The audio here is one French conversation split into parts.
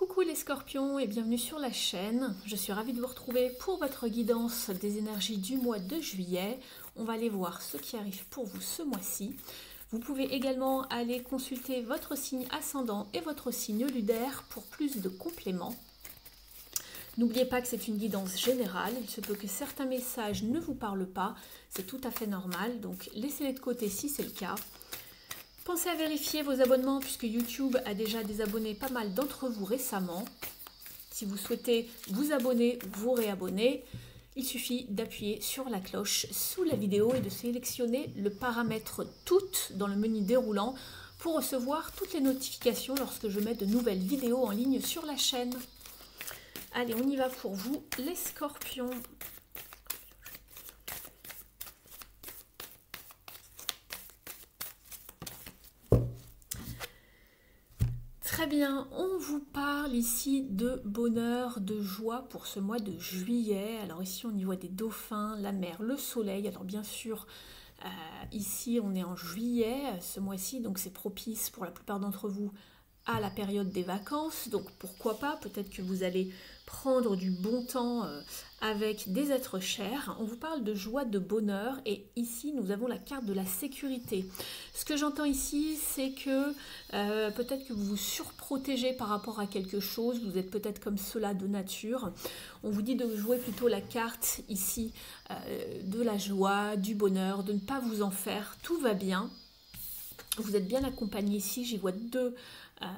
Coucou les scorpions et bienvenue sur la chaîne. Je suis ravie de vous retrouver pour votre guidance des énergies du mois de juillet. On va aller voir ce qui arrive pour vous ce mois-ci. Vous pouvez également aller consulter votre signe ascendant et votre signe lunaire pour plus de compléments. N'oubliez pas que c'est une guidance générale. Il se peut que certains messages ne vous parlent pas. C'est tout à fait normal, donc laissez-les de côté si c'est le cas. Pensez à vérifier vos abonnements puisque YouTube a déjà désabonné pas mal d'entre vous récemment. Si vous souhaitez vous abonner ou vous réabonner, il suffit d'appuyer sur la cloche sous la vidéo et de sélectionner le paramètre toutes dans le menu déroulant pour recevoir toutes les notifications lorsque je mets de nouvelles vidéos en ligne sur la chaîne. Allez, on y va pour vous les scorpions. Très bien, on vous parle ici de bonheur, de joie pour ce mois de juillet. Alors ici on y voit des dauphins, la mer, le soleil. Alors bien sûr, ici on est en juillet ce mois-ci, donc c'est propice pour la plupart d'entre vous à la période des vacances. Donc pourquoi pas, peut-être que vous allez prendre du bon temps avec des êtres chers. On vous parle de joie, de bonheur et ici nous avons la carte de la sécurité. Ce que j'entends ici, c'est que peut-être que vous vous surprotégez par rapport à quelque chose, vous êtes peut-être comme cela de nature. On vous dit de jouer plutôt la carte ici de la joie, du bonheur, de ne pas vous en faire, tout va bien. Vous êtes bien accompagné ici, j'y vois deux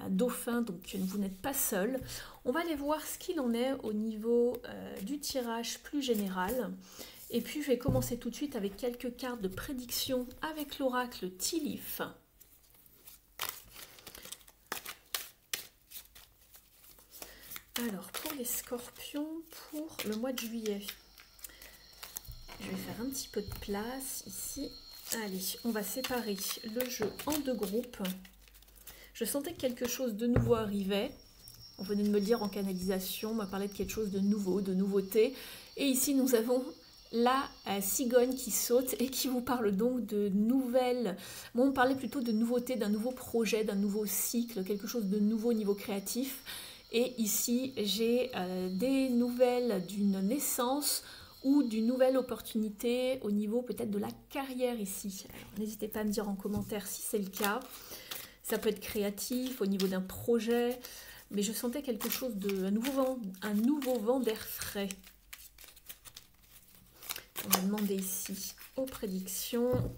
dauphins, donc vous n'êtes pas seul. On va aller voir ce qu'il en est au niveau du tirage plus général. Et puis je vais commencer tout de suite avec quelques cartes de prédiction avec l'oracle Tilif. Alors pour les scorpions, pour le mois de juillet, je vais faire un petit peu de place ici. Allez, on va séparer le jeu en deux groupes. Je sentais que quelque chose de nouveau arrivait. On venait de me le dire en canalisation, on m'a parlé de quelque chose de nouveau, de nouveauté. Et ici, nous avons la cigogne qui saute et qui vous parle donc de nouvelles... Bon, on parlait plutôt de nouveauté, d'un nouveau projet, d'un nouveau cycle, quelque chose de nouveau au niveau créatif. Et ici, j'ai des nouvelles d'une naissance ou d'une nouvelle opportunité au niveau peut-être de la carrière ici. N'hésitez pas à me dire en commentaire si c'est le cas. Ça peut être créatif au niveau d'un projet, mais je sentais quelque chose de... un nouveau vent d'air frais. On va demander ici aux prédictions.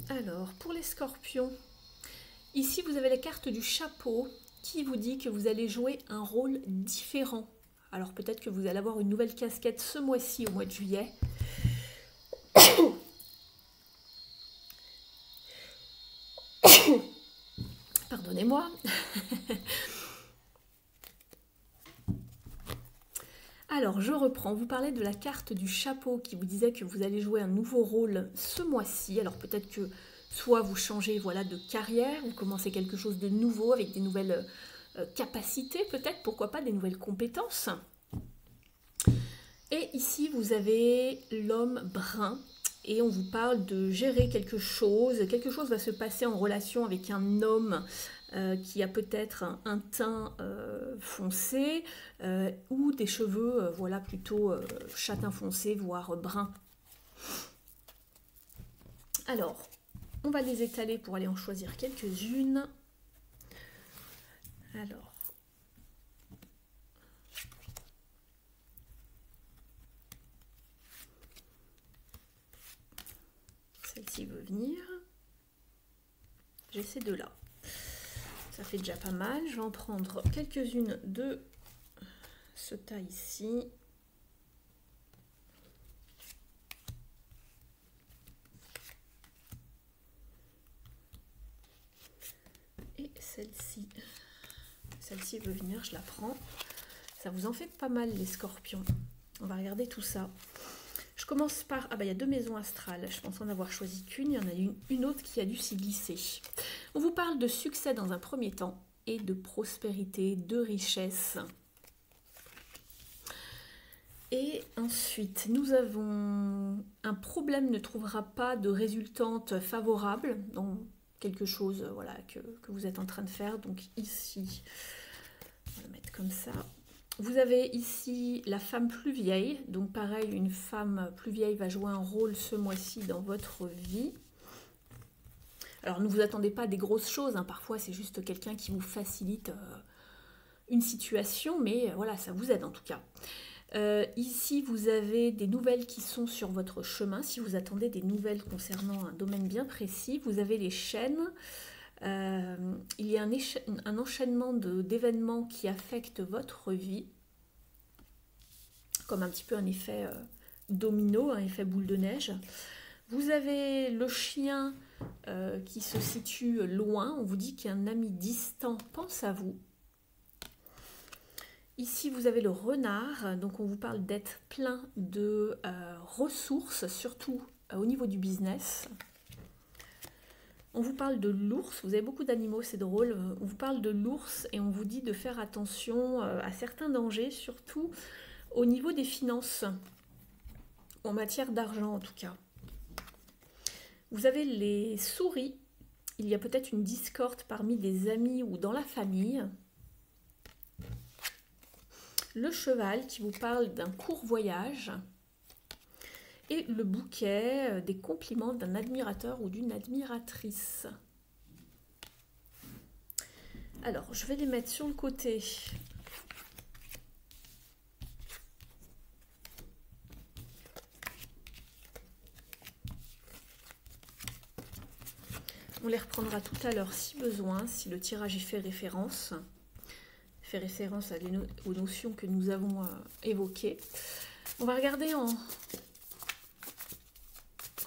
Alors, pour les scorpions, ici vous avez la carte du chapeau qui vous dit que vous allez jouer un rôle différent. Alors peut-être que vous allez avoir une nouvelle casquette ce mois-ci, au mois de juillet. Pardonnez-moi. Alors, je reprends. Vous parlez de la carte du chapeau qui vous disait que vous allez jouer un nouveau rôle ce mois-ci. Alors, peut-être que soit vous changez voilà, de carrière, vous commencez quelque chose de nouveau avec des nouvelles capacités, peut-être, pourquoi pas, des nouvelles compétences. Et ici, vous avez l'homme brun. Et on vous parle de gérer quelque chose va se passer en relation avec un homme qui a peut-être un teint foncé ou des cheveux voilà, plutôt châtain foncé, voire brun. Alors, on va les étaler pour aller en choisir quelques-unes. Alors, celle-ci veut venir. J'ai ces deux-là. Ça fait déjà pas mal. Je vais en prendre quelques-unes de ce tas ici. Et celle-ci. Celle-ci veut venir, je la prends. Ça vous en fait pas mal les scorpions. On va regarder tout ça. Je commence par... Ah bah il y a deux maisons astrales. Je pense en avoir choisi qu'une. Il y en a une autre qui a dû s'y glisser. On vous parle de succès dans un premier temps et de prospérité, de richesse. Et ensuite, nous avons un problème ne trouvera pas de résultante favorable. Donc, quelque chose voilà, que vous êtes en train de faire. Donc ici, on va le mettre comme ça. Vous avez ici la femme plus vieille. Donc pareil, une femme plus vieille va jouer un rôle ce mois-ci dans votre vie. Alors ne vous attendez pas à des grosses choses, hein. Parfois c'est juste quelqu'un qui vous facilite une situation, mais voilà, ça vous aide en tout cas. Ici, vous avez des nouvelles qui sont sur votre chemin. Si vous attendez des nouvelles concernant un domaine bien précis, vous avez les chaînes. Il y a un enchaînement d'événements qui affectent votre vie, comme un petit peu un effet domino, un effet boule de neige. Vous avez le chien qui se situe loin. On vous dit qu'un ami distant pense à vous. Ici, vous avez le renard, donc on vous parle d'être plein de ressources, surtout au niveau du business. On vous parle de l'ours, vous avez beaucoup d'animaux, c'est drôle. On vous parle de l'ours et on vous dit de faire attention à certains dangers, surtout au niveau des finances, en matière d'argent en tout cas. Vous avez les souris, il y a peut-être une discorde parmi des amis ou dans la famille. Le cheval qui vous parle d'un court voyage et le bouquet des compliments d'un admirateur ou d'une admiratrice. Alors, je vais les mettre sur le côté. On les reprendra tout à l'heure si besoin, si le tirage y fait référence. Fait référence aux notions que nous avons évoquées. On va regarder en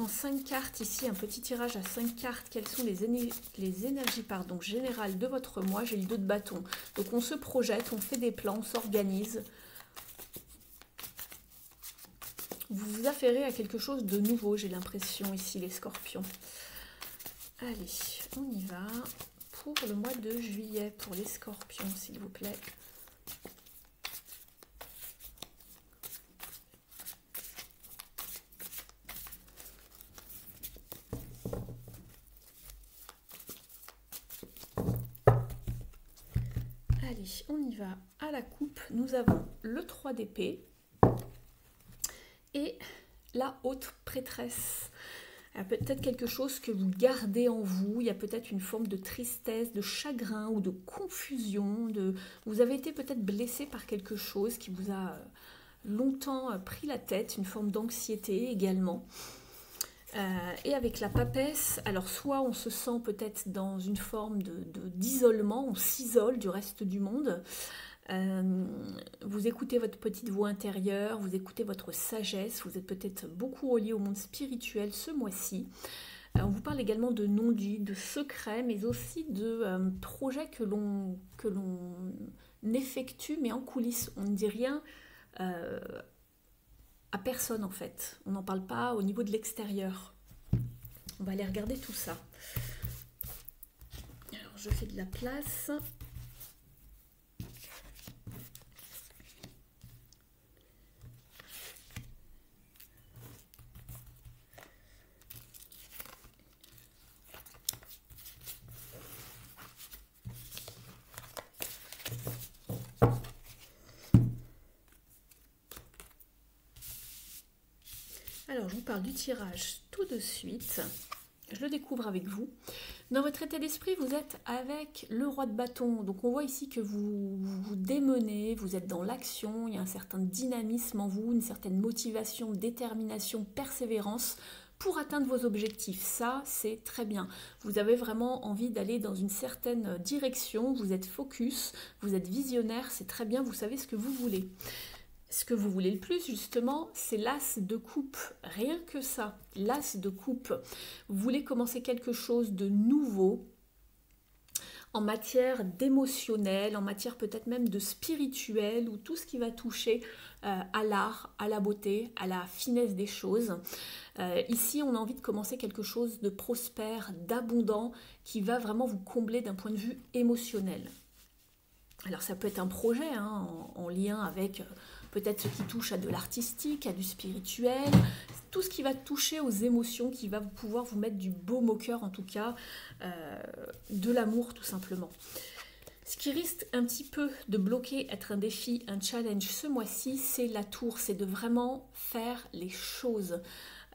5 cartes ici, un petit tirage à 5 cartes, quelles sont les énergies générales de votre mois. J'ai le 2 de bâton. Donc on se projette, on fait des plans, on s'organise. Vous vous affairez à quelque chose de nouveau, j'ai l'impression ici les scorpions. Allez, on y va. Pour le mois de juillet, pour les scorpions, s'il vous plaît. Allez, on y va à la coupe. Nous avons le 3 d'épée et la haute prêtresse. Il y a peut-être quelque chose que vous gardez en vous, il y a peut-être une forme de tristesse, de chagrin ou de confusion. Vous avez été peut-être blessé par quelque chose qui vous a longtemps pris la tête, une forme d'anxiété également. Et avec la papesse, alors soit on se sent peut-être dans une forme d'isolement, on s'isole du reste du monde. Vous écoutez votre petite voix intérieure, vous écoutez votre sagesse, vous êtes peut-être beaucoup relié au monde spirituel ce mois-ci. On vous parle également de non-dits, de secrets, mais aussi de projets que l'on effectue, mais en coulisses. On ne dit rien à personne en fait. On n'en parle pas au niveau de l'extérieur. On va aller regarder tout ça. Alors je fais de la place. Alors, je vous parle du tirage tout de suite. Je le découvre avec vous. Dans votre état d'esprit, vous êtes avec le roi de bâton. Donc, on voit ici que vous vous démenez, vous êtes dans l'action. Il y a un certain dynamisme en vous, une certaine motivation, détermination, persévérance pour atteindre vos objectifs. Ça, c'est très bien. Vous avez vraiment envie d'aller dans une certaine direction. Vous êtes focus, vous êtes visionnaire. C'est très bien, vous savez ce que vous voulez. Ce que vous voulez le plus, justement, c'est l'as de coupe. Rien que ça, l'as de coupe. Vous voulez commencer quelque chose de nouveau en matière d'émotionnel, en matière peut-être même de spirituel, ou tout ce qui va toucher à l'art, à la beauté, à la finesse des choses. Ici, on a envie de commencer quelque chose de prospère, d'abondant, qui va vraiment vous combler d'un point de vue émotionnel. Alors ça peut être un projet en lien avec peut-être ce qui touche à de l'artistique, à du spirituel, tout ce qui va toucher aux émotions, qui va pouvoir vous mettre du baume au cœur en tout cas, de l'amour tout simplement. Ce qui risque un petit peu de bloquer, être un défi, un challenge ce mois-ci, c'est la tour, c'est de vraiment faire les choses.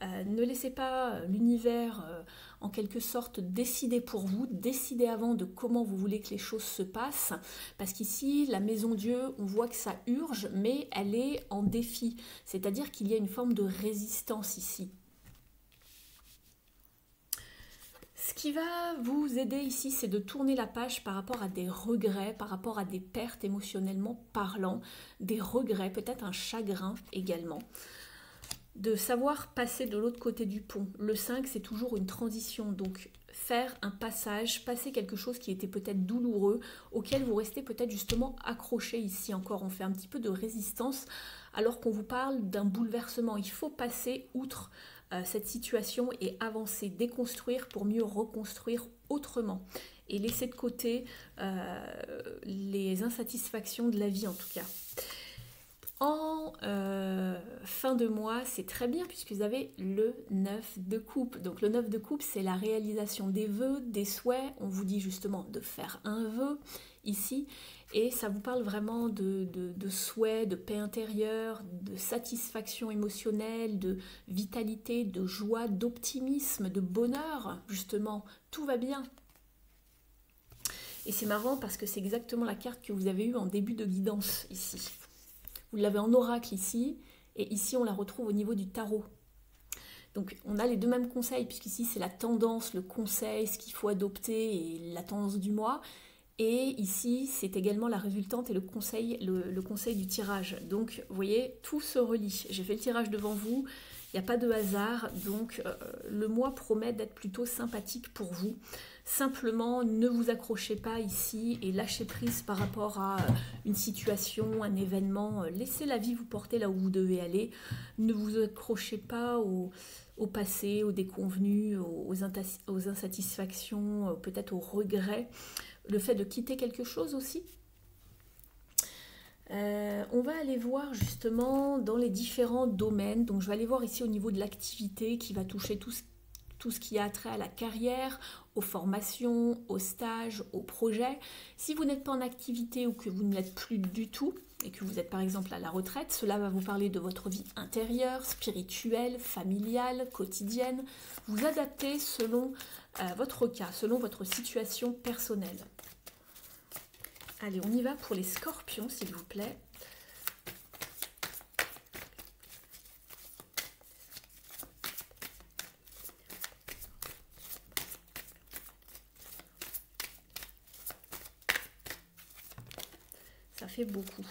Ne laissez pas l'univers en quelque sorte décider pour vous, décider avant de comment vous voulez que les choses se passent, parce qu'ici, la maison Dieu, on voit que ça urge, mais elle est en défi, c'est-à-dire qu'il y a une forme de résistance ici. Ce qui va vous aider ici, c'est de tourner la page par rapport à des regrets, par rapport à des pertes émotionnellement parlant, des regrets, peut-être un chagrin également. De savoir passer de l'autre côté du pont. Le 5, c'est toujours une transition, donc faire un passage, passer quelque chose qui était peut-être douloureux, auquel vous restez peut-être justement accroché ici encore. On fait un petit peu de résistance alors qu'on vous parle d'un bouleversement. Il faut passer outre cette situation et avancer, déconstruire pour mieux reconstruire autrement. Et laisser de côté les insatisfactions de la vie en tout cas. En fin de mois, c'est très bien puisque vous avez le 9 de coupe. Donc le 9 de coupe, c'est la réalisation des vœux, des souhaits. On vous dit justement de faire un vœu ici. Et ça vous parle vraiment de souhaits, de paix intérieure, de satisfaction émotionnelle, de vitalité, de joie, d'optimisme, de bonheur. Justement, tout va bien. Et c'est marrant parce que c'est exactement la carte que vous avez eue en début de guidance ici. Vous l'avez en oracle ici, et ici on la retrouve au niveau du tarot. Donc on a les deux mêmes conseils, puisqu'ici c'est la tendance, le conseil, ce qu'il faut adopter et la tendance du mois. Et ici c'est également la résultante et le conseil du tirage. Donc vous voyez, tout se relie. J'ai fait le tirage devant vous, il n'y a pas de hasard, donc le mois promet d'être plutôt sympathique pour vous. Simplement, ne vous accrochez pas ici et lâchez prise par rapport à une situation, un événement. Laissez la vie vous porter là où vous devez aller. Ne vous accrochez pas au passé, aux déconvenus, aux insatisfactions, peut-être aux regrets. Le fait de quitter quelque chose aussi. On va aller voir justement dans les différents domaines. Donc je vais aller voir ici au niveau de l'activité qui va toucher tout ce qui a trait à la carrière, aux formations, aux stages, aux projets. Si vous n'êtes pas en activité ou que vous ne l'êtes plus du tout, et que vous êtes par exemple à la retraite, cela va vous parler de votre vie intérieure, spirituelle, familiale, quotidienne. Vous adaptez selon votre cas, selon votre situation personnelle. Allez, on y va pour les scorpions, s'il vous plaît. Ça fait beaucoup.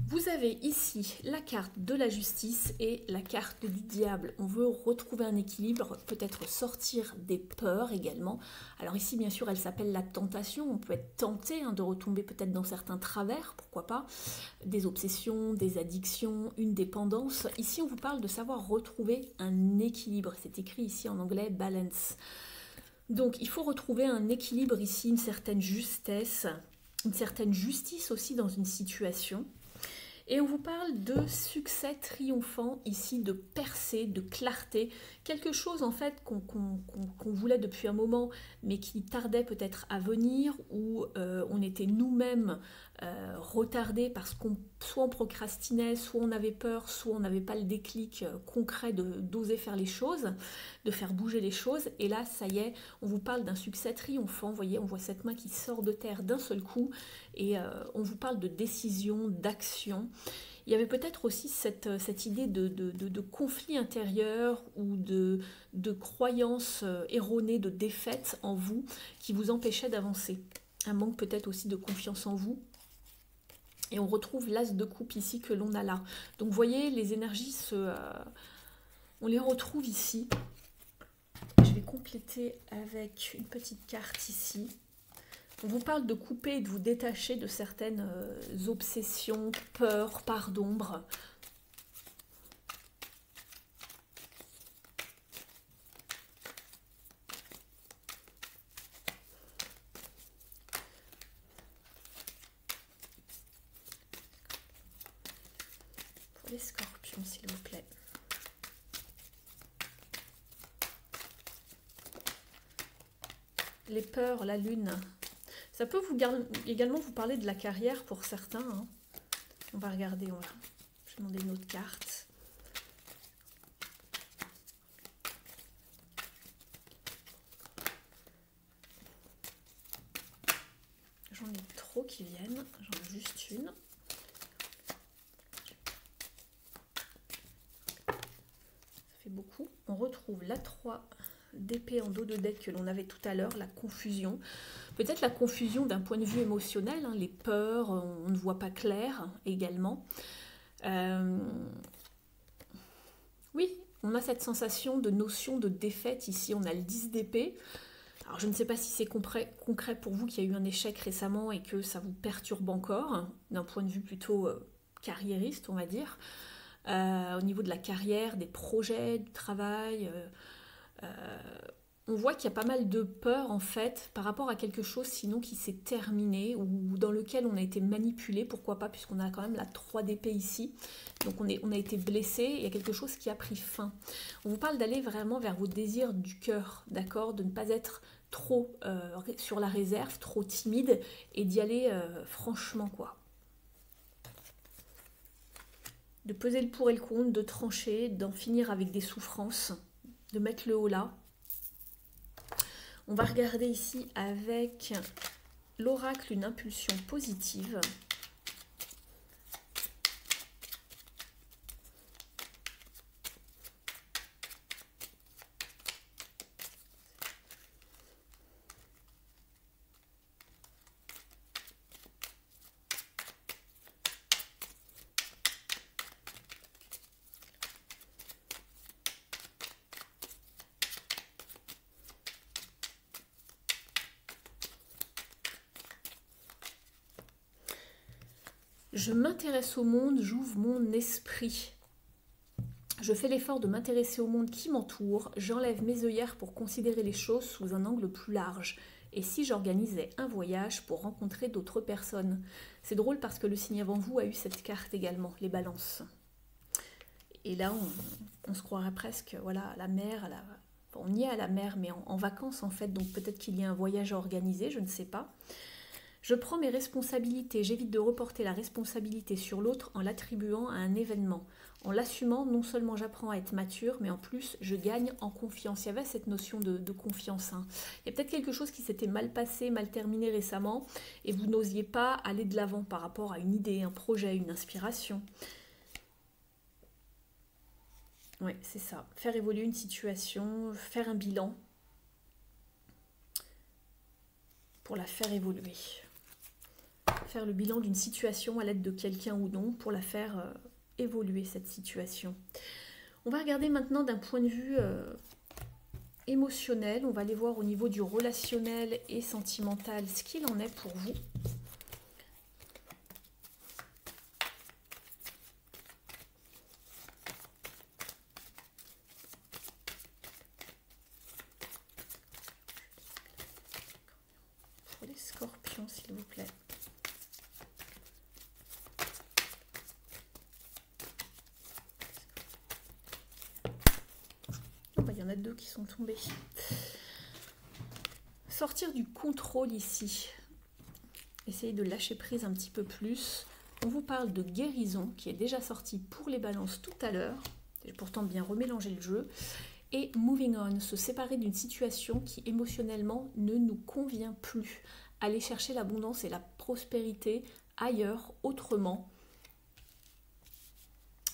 Vous avez ici la carte de la justice et la carte du diable. On veut retrouver un équilibre, peut-être sortir des peurs également. Alors ici, bien sûr, elle s'appelle la tentation. On peut être tenté de retomber peut-être dans certains travers, pourquoi pas, des obsessions, des addictions, une dépendance. Ici, on vous parle de savoir retrouver un équilibre. C'est écrit ici en anglais « balance ». Donc, il faut retrouver un équilibre ici, une certaine justesse, une certaine justice aussi dans une situation. Et on vous parle de succès triomphant ici, de percée, de clarté, quelque chose en fait qu'on voulait depuis un moment, mais qui tardait peut-être à venir, où on était nous-mêmes retardés parce qu'on soit on procrastinait, soit on avait peur, soit on n'avait pas le déclic concret d'oser faire les choses, de faire bouger les choses. Et là, ça y est, on vous parle d'un succès triomphant. Vous voyez, on voit cette main qui sort de terre d'un seul coup et on vous parle de décision, d'action. Il y avait peut-être aussi cette idée de conflit intérieur ou de croyances erronées, de défaite en vous qui vous empêchait d'avancer. Un manque peut-être aussi de confiance en vous. Et on retrouve l'as de coupe ici que l'on a là. Donc vous voyez, les énergies, on les retrouve ici. Je vais compléter avec une petite carte ici. On vous parle de couper et de vous détacher de certaines obsessions, peurs, parts d'ombre. Les scorpions, s'il vous plaît. Les peurs, la lune. Ça peut également vous parler de la carrière pour certains. Hein. On va regarder, je vais demander une autre carte. J'en ai trop qui viennent, j'en ai juste une. Ça fait beaucoup. On retrouve la 3 d'épée en dos de deck que l'on avait tout à l'heure, la confusion. Peut-être la confusion d'un point de vue émotionnel, hein, les peurs, on ne voit pas clair également. Oui, on a cette sensation de notion de défaite ici, on a le 10 d'épée. Alors je ne sais pas si c'est concret pour vous qu'il y a eu un échec récemment et que ça vous perturbe encore, d'un point de vue plutôt carriériste, on va dire. Au niveau de la carrière, des projets, du travail, on voit qu'il y a pas mal de peur en fait par rapport à quelque chose sinon qui s'est terminé ou dans lequel on a été manipulé, pourquoi pas, puisqu'on a quand même la 3 d'épée ici. Donc on a été blessé, il y a quelque chose qui a pris fin. On vous parle d'aller vraiment vers vos désirs du cœur, d'accord, de ne pas être trop sur la réserve, trop timide et d'y aller franchement quoi. De peser le pour et le contre, de trancher, d'en finir avec des souffrances, de mettre le haut là. On va regarder ici avec l'oracle une impulsion positive. Je m'intéresse au monde, j'ouvre mon esprit. Je fais l'effort de m'intéresser au monde qui m'entoure, j'enlève mes œillères pour considérer les choses sous un angle plus large. Et si j'organisais un voyage pour rencontrer d'autres personnes? C'est drôle parce que le signe avant vous a eu cette carte également, les balances. Et là, on se croirait presque voilà, à la mer, on y est à la mer, mais en vacances en fait, donc peut-être qu'il y a un voyage à organiser, je ne sais pas. Je prends mes responsabilités, j'évite de reporter la responsabilité sur l'autre en l'attribuant à un événement. En l'assumant, non seulement j'apprends à être mature, mais en plus je gagne en confiance. Il y avait cette notion de confiance. Hein. Il y a peut-être quelque chose qui s'était mal passé, mal terminé récemment, et vous n'osiez pas aller de l'avant par rapport à une idée, un projet, une inspiration. Oui, c'est ça. Faire évoluer une situation, faire un bilan pour la faire évoluer. Faire le bilan d'une situation à l'aide de quelqu'un ou non pour la faire évoluer cette situation. On va regarder maintenant d'un point de vue émotionnel, on va aller voir au niveau du relationnel et sentimental ce qu'il en est pour vous. Pour les scorpions s'il vous plaît. Il y en a 2 qui sont tombés. Sortir du contrôle ici. Essayez de lâcher prise un petit peu plus. On vous parle de guérison qui est déjà sortie pour les balances tout à l'heure. J'ai pourtant bien remélangé le jeu. Et moving on, se séparer d'une situation qui émotionnellement ne nous convient plus. Aller chercher l'abondance et la prospérité ailleurs, autrement.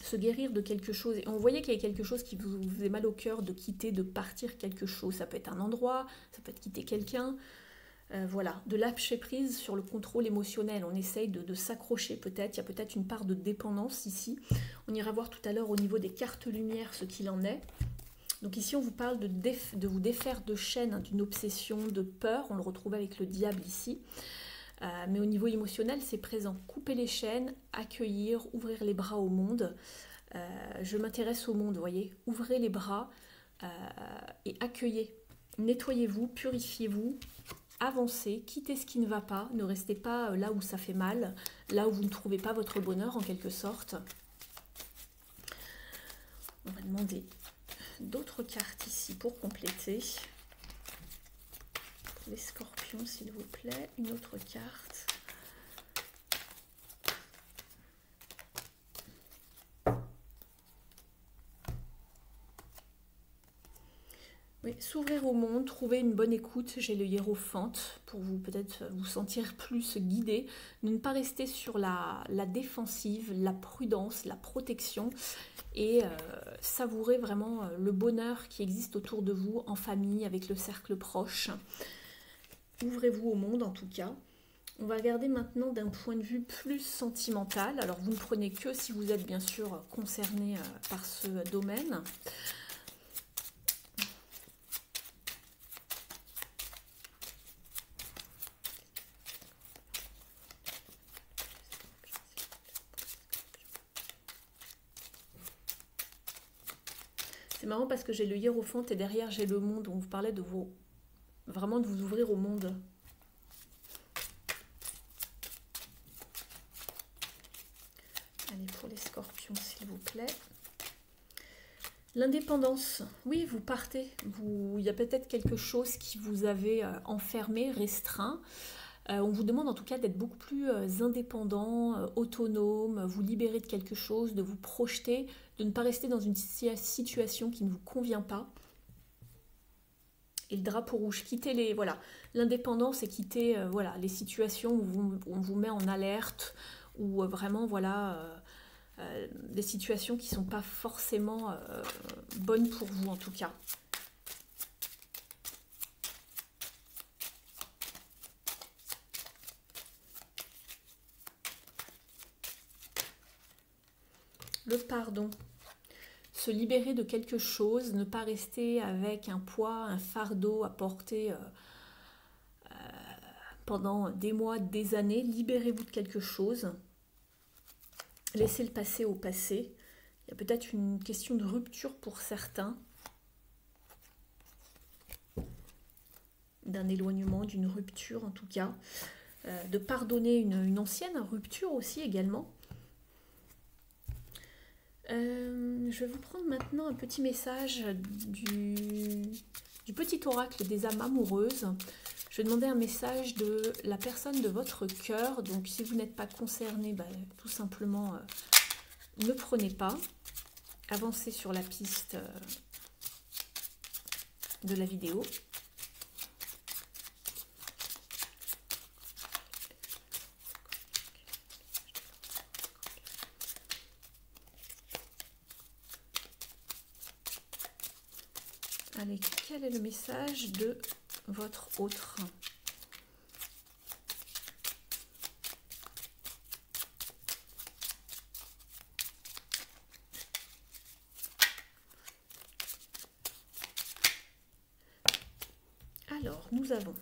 Se guérir de quelque chose. Et on voyait qu'il y a quelque chose qui vous faisait mal au cœur de quitter, de partir quelque chose. Ça peut être un endroit, ça peut être quitter quelqu'un. Voilà, de lâcher prise sur le contrôle émotionnel. On essaye de s'accrocher peut-être. Il y a peut-être une part de dépendance ici. On ira voir tout à l'heure au niveau des cartes lumière ce qu'il en est. Donc ici, on vous parle de vous défaire de chaînes, hein, d'une obsession, de peur. On le retrouve avec le diable ici. Mais au niveau émotionnel, c'est présent. Couper les chaînes, accueillir, ouvrir les bras au monde. Je m'intéresse au monde, vous voyez. Ouvrez les bras et accueillez. Nettoyez-vous, purifiez-vous, avancez, quittez ce qui ne va pas. Ne restez pas là où ça fait mal, là où vous ne trouvez pas votre bonheur en quelque sorte. demander d'autres cartes ici pour compléter. Pour les scorpions, s'il vous plaît, une autre carte. Oui, s'ouvrir au monde, trouver une bonne écoute, j'ai le hiérophante, pour vous peut-être vous sentir plus guidé, ne pas rester sur la défensive, la prudence, la protection, et savourer vraiment le bonheur qui existe autour de vous, en famille, avec le cercle proche. Ouvrez-vous au monde en tout cas. On va regarder maintenant d'un point de vue plus sentimental. Alors vous ne prenez que si vous êtes bien sûr concerné par ce domaine. C'est marrant parce que j'ai le hiérophante et derrière j'ai le monde. On vous parlait de vous, vraiment de vous ouvrir au monde. Allez, pour les scorpions, s'il vous plaît. L'indépendance. Oui, vous partez. Il y a peut-être quelque chose qui vous avait enfermé, restreint. On vous demande en tout cas d'être beaucoup plus indépendant, autonome, vous libérer de quelque chose, de vous projeter, de ne pas rester dans une situation qui ne vous convient pas. Et le drapeau rouge, quitter les... Voilà, l'indépendance et quitter voilà, les situations où on vous met en alerte, ou vraiment, voilà, des situations qui ne sont pas forcément bonnes pour vous en tout cas. Le pardon. Se libérer de quelque chose, ne pas rester avec un poids, un fardeau à porter pendant des mois, des années. Libérez-vous de quelque chose. Laissez le passé au passé. Il y a peut-être une question de rupture pour certains. D'un éloignement, d'une rupture en tout cas. De pardonner une ancienne rupture aussi également. Je vais vous prendre maintenant un petit message du petit oracle des âmes amoureuses. Je vais demander un message de la personne de votre cœur. Donc si vous n'êtes pas concerné, bah, tout simplement ne prenez pas. Avancez sur la piste de la vidéo. Allez, quel est le message de votre autre? Alors, nous avons...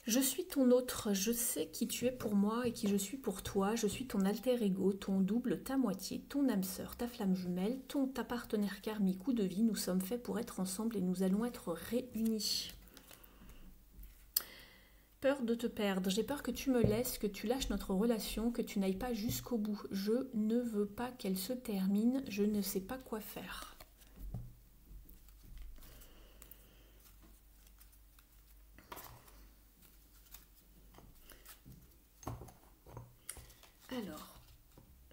Je suis ton autre, je sais qui tu es pour moi et qui je suis pour toi. Je suis ton alter ego, ton double, ta moitié, ton âme sœur, ta flamme jumelle, ta partenaire karmique ou de vie. Nous sommes faits pour être ensemble et nous allons être réunis. Peur de te perdre. J'ai peur que tu me laisses, que tu lâches notre relation, que tu n'ailles pas jusqu'au bout. Je ne veux pas qu'elle se termine. Je ne sais pas quoi faire. Alors,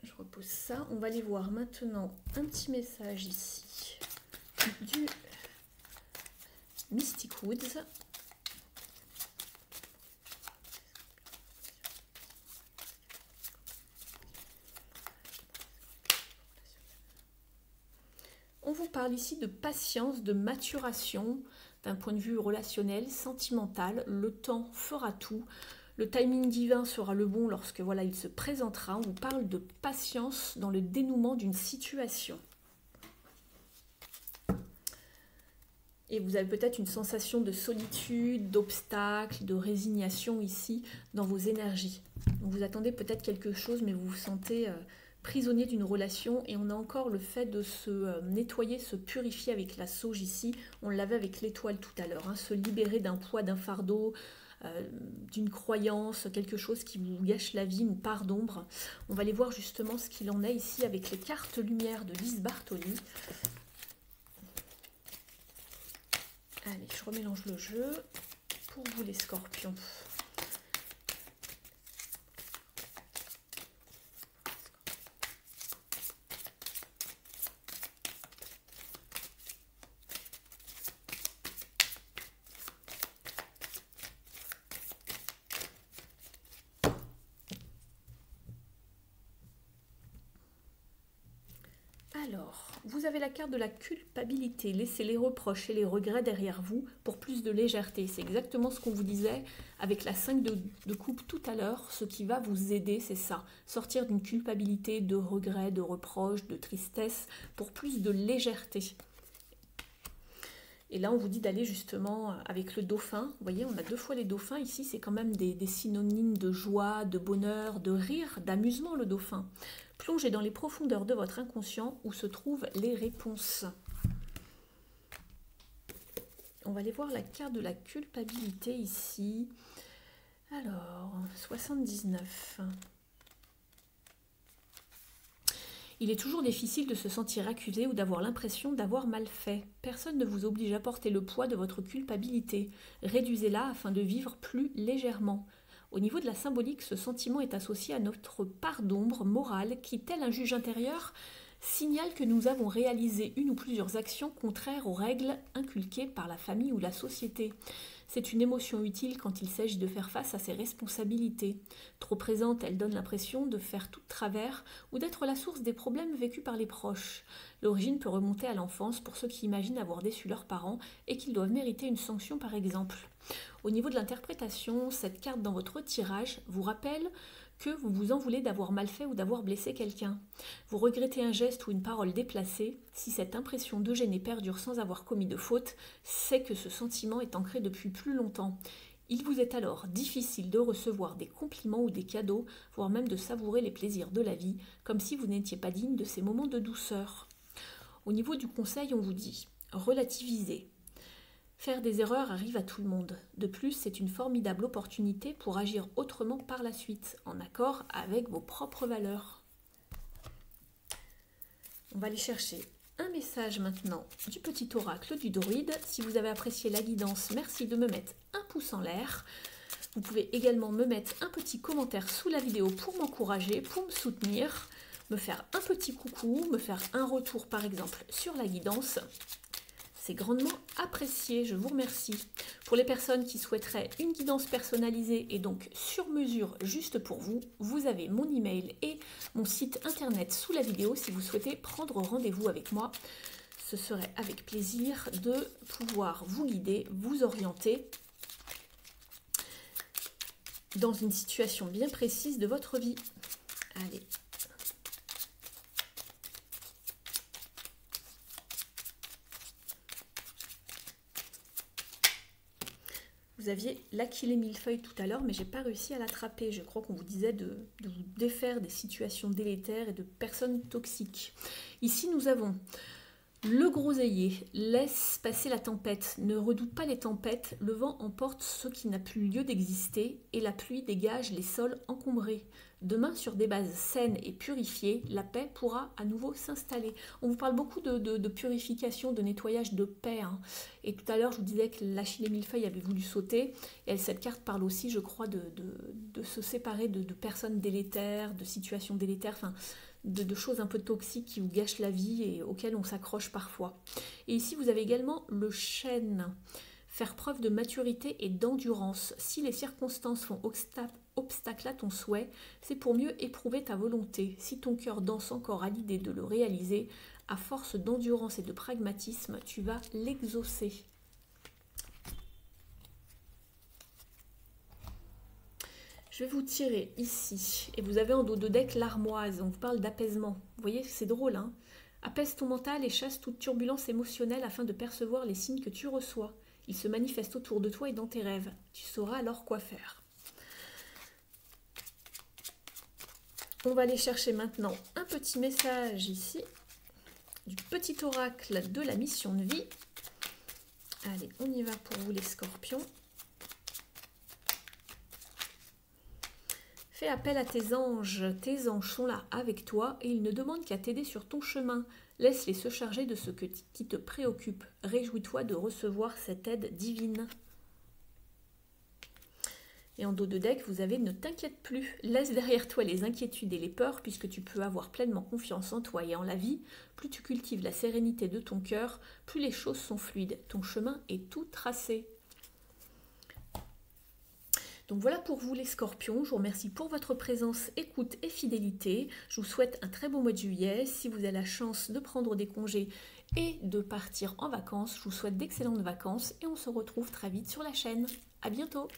je repose ça. On va aller voir maintenant un petit message ici du Mystic Woods. On vous parle ici de patience, de maturation d'un point de vue relationnel, sentimental. Le temps fera tout. Le timing divin sera le bon lorsque voilà, il se présentera. On vous parle de patience dans le dénouement d'une situation. Et vous avez peut-être une sensation de solitude, d'obstacle, de résignation ici dans vos énergies. Donc vous attendez peut-être quelque chose, mais vous vous sentez prisonnier d'une relation. Et on a encore le fait de se nettoyer, se purifier avec la sauge ici. On l'avait avec l'étoile tout à l'heure. Hein, se libérer d'un poids, d'un fardeau, d'une croyance, quelque chose qui vous gâche la vie, une part d'ombre. On va aller voir justement ce qu'il en est ici avec les cartes lumière de Lise Bartoli. Allez, je remélange le jeu pour vous les scorpions. Alors, vous avez la carte de la culpabilité. Laissez les reproches et les regrets derrière vous pour plus de légèreté. C'est exactement ce qu'on vous disait avec la 5 de coupe tout à l'heure. Ce qui va vous aider, c'est ça. Sortir d'une culpabilité, de regrets, de reproches, de tristesse pour plus de légèreté. Et là, on vous dit d'aller justement avec le dauphin. Vous voyez, on a 2 fois les dauphins. Ici, c'est quand même des synonymes de joie, de bonheur, de rire, d'amusement, le dauphin. Plongez dans les profondeurs de votre inconscient où se trouvent les réponses. On va aller voir la carte de la culpabilité ici. Alors, 79. Il est toujours difficile de se sentir accusé ou d'avoir l'impression d'avoir mal fait. Personne ne vous oblige à porter le poids de votre culpabilité. Réduisez-la afin de vivre plus légèrement. Au niveau de la symbolique, ce sentiment est associé à notre part d'ombre morale qui, tel un juge intérieur, signale que nous avons réalisé une ou plusieurs actions contraires aux règles inculquées par la famille ou la société. C'est une émotion utile quand il s'agit de faire face à ses responsabilités. Trop présente, elle donne l'impression de faire tout de travers ou d'être la source des problèmes vécus par les proches. L'origine peut remonter à l'enfance pour ceux qui imaginent avoir déçu leurs parents et qu'ils doivent mériter une sanction par exemple. Au niveau de l'interprétation, cette carte dans votre tirage vous rappelle que vous vous en voulez d'avoir mal fait ou d'avoir blessé quelqu'un. Vous regrettez un geste ou une parole déplacée. Si cette impression de gêner perdure sans avoir commis de faute, c'est que ce sentiment est ancré depuis plus longtemps. Il vous est alors difficile de recevoir des compliments ou des cadeaux, voire même de savourer les plaisirs de la vie, comme si vous n'étiez pas digne de ces moments de douceur. Au niveau du conseil, on vous dit « relativisez ». Faire des erreurs arrive à tout le monde. De plus, c'est une formidable opportunité pour agir autrement par la suite, en accord avec vos propres valeurs. On va aller chercher un message maintenant du petit oracle du druide. Si vous avez apprécié la guidance, merci de me mettre un pouce en l'air. Vous pouvez également me mettre un petit commentaire sous la vidéo pour m'encourager, pour me soutenir, me faire un petit coucou, me faire un retour par exemple sur la guidance. C'est grandement apprécié, je vous remercie. Pour les personnes qui souhaiteraient une guidance personnalisée et donc sur mesure juste pour vous, vous avez mon email et mon site internet sous la vidéo si vous souhaitez prendre rendez-vous avec moi. Ce serait avec plaisir de pouvoir vous guider, vous orienter dans une situation bien précise de votre vie. Allez. Vous aviez l'Achillée millefeuille tout à l'heure, mais j'ai pas réussi à l'attraper. Je crois qu'on vous disait de vous défaire des situations délétères et de personnes toxiques. Ici, nous avons le groseillier. Laisse passer la tempête. Ne redoute pas les tempêtes. Le vent emporte ce qui n'a plus lieu d'exister et la pluie dégage les sols encombrés. Demain, sur des bases saines et purifiées, la paix pourra à nouveau s'installer. On vous parle beaucoup de purification, de nettoyage, de paix. Hein. Et tout à l'heure, je vous disais que l'Achillée millefeuille avait voulu sauter. Et cette carte parle aussi, je crois, de se séparer de personnes délétères, de situations délétères, enfin, de choses un peu toxiques qui vous gâchent la vie et auxquelles on s'accroche parfois. Et ici, vous avez également le chêne. Faire preuve de maturité et d'endurance. Si les circonstances font obstacle à ton souhait, c'est pour mieux éprouver ta volonté. Si ton cœur danse encore à l'idée de le réaliser, à force d'endurance et de pragmatisme, tu vas l'exaucer. Je vais vous tirer ici, et vous avez en dos de deck l'armoise, on vous parle d'apaisement. Vous voyez, c'est drôle, hein? Apaise ton mental et chasse toute turbulence émotionnelle afin de percevoir les signes que tu reçois. Ils se manifestent autour de toi et dans tes rêves. Tu sauras alors quoi faire. On va aller chercher maintenant un petit message ici, du petit oracle de la mission de vie. Allez, on y va pour vous les scorpions. Fais appel à tes anges sont là avec toi et ils ne demandent qu'à t'aider sur ton chemin. Laisse-les se charger de ce qui te préoccupe. Réjouis-toi de recevoir cette aide divine. Et en dos de deck, vous avez ne t'inquiète plus. Laisse derrière toi les inquiétudes et les peurs puisque tu peux avoir pleinement confiance en toi et en la vie. Plus tu cultives la sérénité de ton cœur, plus les choses sont fluides. Ton chemin est tout tracé. Donc voilà pour vous les scorpions, je vous remercie pour votre présence, écoute et fidélité. Je vous souhaite un très beau mois de juillet. Si vous avez la chance de prendre des congés et de partir en vacances, je vous souhaite d'excellentes vacances et on se retrouve très vite sur la chaîne. À bientôt!